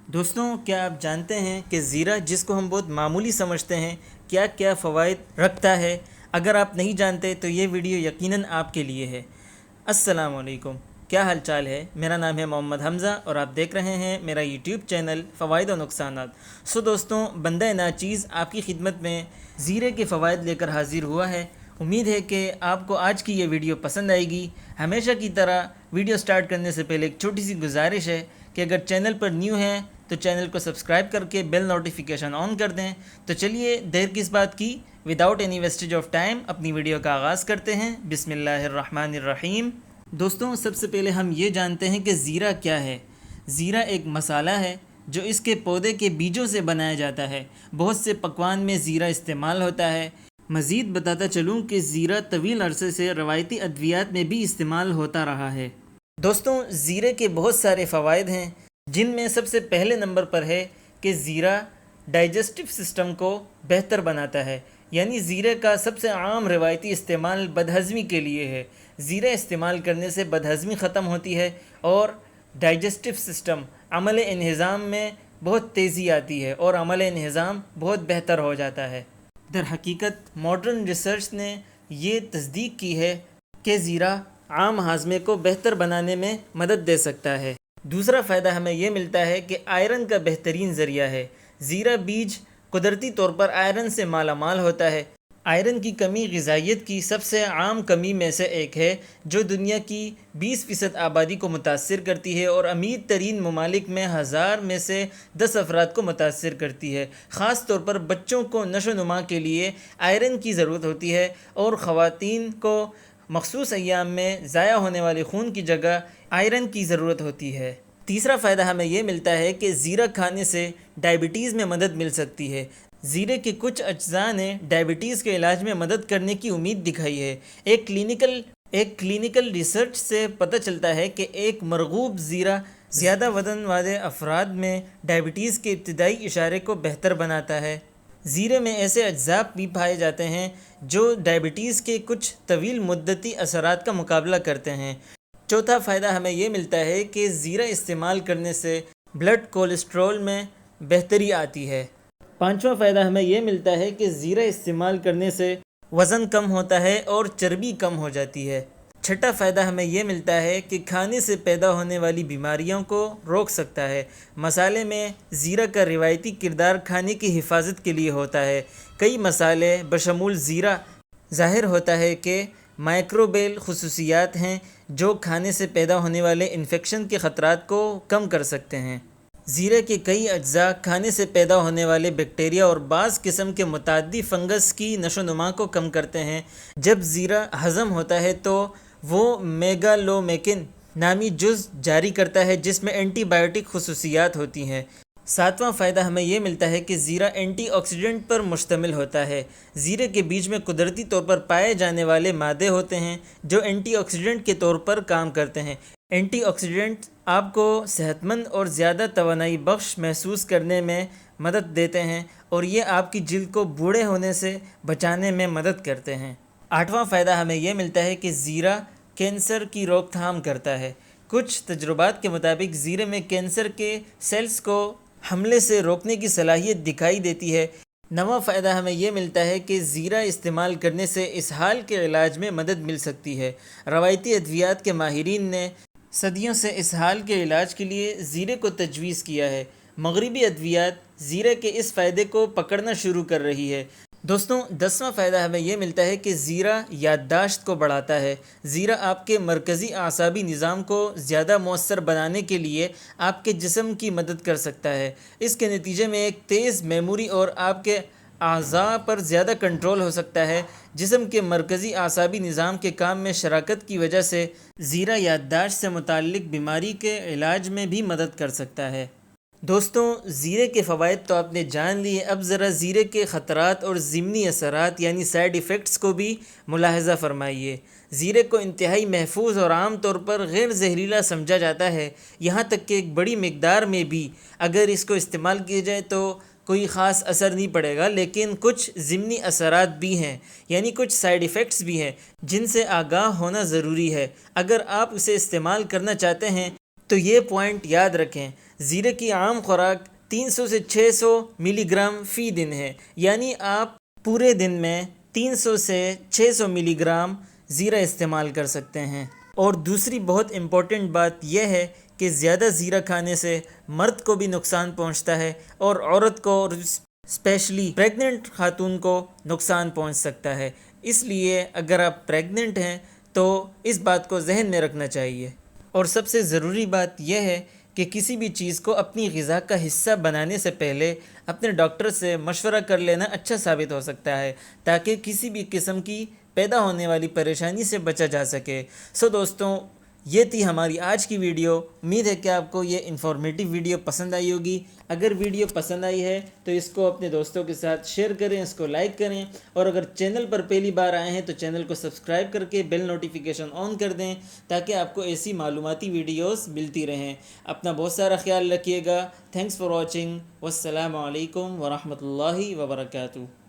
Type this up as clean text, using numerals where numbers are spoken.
دوستوں، کیا آپ جانتے ہیں کہ زیرہ جس کو ہم بہت معمولی سمجھتے ہیں کیا کیا فوائد رکھتا ہے؟ اگر آپ نہیں جانتے تو یہ ویڈیو یقیناً آپ کے لیے ہے۔ السلام علیکم، کیا حال چال ہے؟ میرا نام ہے محمد حمزہ اور آپ دیکھ رہے ہیں میرا یوٹیوب چینل فوائد و نقصانات۔ دوستوں، بندہ ناچیز آپ کی خدمت میں زیرے کے فوائد لے کر حاضر ہوا ہے۔ امید ہے کہ آپ کو آج کی یہ ویڈیو پسند آئے گی۔ ہمیشہ کی طرح ویڈیو سٹارٹ کرنے سے پہلے ایک چھوٹی سی گزارش ہے کہ اگر چینل پر نیو ہیں تو چینل کو سبسکرائب کر کے بیل نوٹیفیکیشن آن کر دیں۔ تو چلیے دیر کس بات کی، without any wastage of time اپنی ویڈیو کا آغاز کرتے ہیں۔ بسم اللہ الرحمن الرحیم۔ دوستوں، سب سے پہلے ہم یہ جانتے ہیں کہ زیرہ کیا ہے۔ زیرہ ایک مسالہ ہے جو اس کے پودے کے بیجوں سے بنایا جاتا ہے۔ بہت سے پکوان میں زیرہ استعمال ہوتا ہے۔ مزید بتاتا چلوں کہ زیرہ طویل عرصے سے روایتی ادویات میں بھی استعمال ہوتا رہا ہے۔ دوستوں، زیرے کے بہت سارے فوائد ہیں، جن میں سب سے پہلے نمبر پر ہے کہ زیرہ ڈائجسٹو سسٹم کو بہتر بناتا ہے۔ یعنی زیرے کا سب سے عام روایتی استعمال بدہضمی کے لیے ہے۔ زیرہ استعمال کرنے سے بدہضمی ختم ہوتی ہے اور ڈائجسٹو سسٹم عمل انہضام میں بہت تیزی آتی ہے اور عمل انہضام بہت بہتر ہو جاتا ہے۔ در حقیقت ماڈرن ریسرچ نے یہ تصدیق کی ہے کہ زیرہ عام ہاضمے کو بہتر بنانے میں مدد دے سکتا ہے۔ دوسرا فائدہ ہمیں یہ ملتا ہے کہ آئرن کا بہترین ذریعہ ہے۔ زیرہ بیج قدرتی طور پر آئرن سے مالا مال ہوتا ہے۔ آئرن کی کمی غذائیت کی سب سے عام کمی میں سے ایک ہے جو دنیا کی 20% آبادی کو متاثر کرتی ہے اور امیر ترین ممالک میں 1000 میں سے 10 افراد کو متاثر کرتی ہے۔ خاص طور پر بچوں کو نشو و نما کے لیے آئرن کی ضرورت ہوتی ہے اور خواتین کو مخصوص ایام میں ضائع ہونے والے خون کی جگہ آئرن کی ضرورت ہوتی ہے۔ تیسرا فائدہ ہمیں یہ ملتا ہے کہ زیرہ کھانے سے ڈائبٹیز میں مدد مل سکتی ہے۔ زیرے کے کچھ اجزاء نے ڈائبٹیز کے علاج میں مدد کرنے کی امید دکھائی ہے۔ ایک کلینیکل ریسرچ سے پتہ چلتا ہے کہ ایک مرغوب زیرہ زیادہ وزن والے افراد میں ڈائبٹیز کے ابتدائی اشارے کو بہتر بناتا ہے۔ زیرے میں ایسے اجزاء بھی پائے جاتے ہیں جو ڈائبٹیز کے کچھ طویل مدتی اثرات کا مقابلہ کرتے ہیں۔ چوتھا فائدہ ہمیں یہ ملتا ہے کہ زیرہ استعمال کرنے سے بلڈ کولیسٹرول میں بہتری آتی ہے۔ پانچواں فائدہ ہمیں یہ ملتا ہے کہ زیرہ استعمال کرنے سے وزن کم ہوتا ہے اور چربی کم ہو جاتی ہے۔ چھٹا فائدہ ہمیں یہ ملتا ہے کہ کھانے سے پیدا ہونے والی بیماریوں کو روک سکتا ہے۔ مسالے میں زیرہ کا روایتی کردار کھانے کی حفاظت کے لیے ہوتا ہے۔ کئی مسالے بشمول زیرہ ظاہر ہوتا ہے کہ مائکروبیل خصوصیات ہیں جو کھانے سے پیدا ہونے والے انفیکشن کے خطرات کو کم کر سکتے ہیں۔ زیرے کے کئی اجزاء کھانے سے پیدا ہونے والے بیکٹیریا اور بعض قسم کے متعدی فنگس کی نشو و نما کو کم کرتے ہیں۔ جب زیرہ ہضم ہوتا ہے تو وہ میگالومیکن نامی جز جاری کرتا ہے جس میں اینٹی بائیوٹک خصوصیات ہوتی ہیں۔ ساتواں فائدہ ہمیں یہ ملتا ہے کہ زیرہ اینٹی آکسیڈنٹ پر مشتمل ہوتا ہے۔ زیرے کے بیج میں قدرتی طور پر پائے جانے والے مادے ہوتے ہیں جو اینٹی آکسیڈنٹ کے طور پر کام کرتے ہیں۔ اینٹی آکسیڈنٹ آپ کو صحت مند اور زیادہ توانائی بخش محسوس کرنے میں مدد دیتے ہیں اور یہ آپ کی جلد کو بوڑھے ہونے سے بچانے میں مدد کرتے ہیں۔ آٹھواں فائدہ ہمیں یہ ملتا ہے کہ زیرہ کینسر کی روک تھام کرتا ہے۔ کچھ تجربات کے مطابق زیرے میں کینسر کے سیلز کو حملے سے روکنے کی صلاحیت دکھائی دیتی ہے۔ نواں فائدہ ہمیں یہ ملتا ہے کہ زیرہ استعمال کرنے سے اسہال کے علاج میں مدد مل سکتی ہے۔ روایتی ادویات کے ماہرین نے صدیوں سے اسہال کے علاج کے لیے زیرے کو تجویز کیا ہے۔ مغربی ادویات زیرے کے اس فائدے کو پکڑنا شروع کر رہی ہے۔ دوستوں، 10واں فائدہ ہمیں یہ ملتا ہے کہ زیرہ یادداشت کو بڑھاتا ہے۔ زیرہ آپ کے مرکزی اعصابی نظام کو زیادہ مؤثر بنانے کے لیے آپ کے جسم کی مدد کر سکتا ہے۔ اس کے نتیجے میں ایک تیز میموری اور آپ کے اعضاء پر زیادہ کنٹرول ہو سکتا ہے۔ جسم کے مرکزی اعصابی نظام کے کام میں شراکت کی وجہ سے زیرہ یادداشت سے متعلق بیماری کے علاج میں بھی مدد کر سکتا ہے۔ دوستوں، زیرے کے فوائد تو آپ نے جان لیے، اب ذرا زیرے کے خطرات اور ضمنی اثرات یعنی سائیڈ ایفیکٹس کو بھی ملاحظہ فرمائیے۔ زیرے کو انتہائی محفوظ اور عام طور پر غیر زہریلا سمجھا جاتا ہے، یہاں تک کہ ایک بڑی مقدار میں بھی اگر اس کو استعمال کیا جائے تو کوئی خاص اثر نہیں پڑے گا، لیکن کچھ ضمنی اثرات بھی ہیں، یعنی کچھ سائیڈ ایفیکٹس بھی ہیں جن سے آگاہ ہونا ضروری ہے۔ اگر آپ اسے استعمال کرنا چاہتے ہیں تو یہ پوائنٹ یاد رکھیں۔ زیرے کی عام خوراک 300 سے 600 ملی گرام فی دن ہے، یعنی آپ پورے دن میں 300 سے 600 ملی گرام زیرہ استعمال کر سکتے ہیں۔ اور دوسری بہت امپورٹنٹ بات یہ ہے کہ زیادہ زیرہ کھانے سے مرد کو بھی نقصان پہنچتا ہے اور عورت کو، اسپیشلی پریگننٹ خاتون کو نقصان پہنچ سکتا ہے۔ اس لیے اگر آپ پریگننٹ ہیں تو اس بات کو ذہن میں رکھنا چاہیے۔ اور سب سے ضروری بات یہ ہے کہ کسی بھی چیز کو اپنی غذا کا حصہ بنانے سے پہلے اپنے ڈاکٹر سے مشورہ کر لینا اچھا ثابت ہو سکتا ہے، تاکہ کسی بھی قسم کی پیدا ہونے والی پریشانی سے بچا جا سکے۔ دوستوں، یہ تھی ہماری آج کی ویڈیو۔ امید ہے کہ آپ کو یہ انفارمیٹیو ویڈیو پسند آئی ہوگی۔ اگر ویڈیو پسند آئی ہے تو اس کو اپنے دوستوں کے ساتھ شیئر کریں، اس کو لائک کریں، اور اگر چینل پر پہلی بار آئے ہیں تو چینل کو سبسکرائب کر کے بیل نوٹیفیکیشن آن کر دیں، تاکہ آپ کو ایسی معلوماتی ویڈیوز ملتی رہیں۔ اپنا بہت سارا خیال رکھیے گا۔ Thanks for watching. والسلام علیکم ورحمۃ اللہ وبرکاتہ۔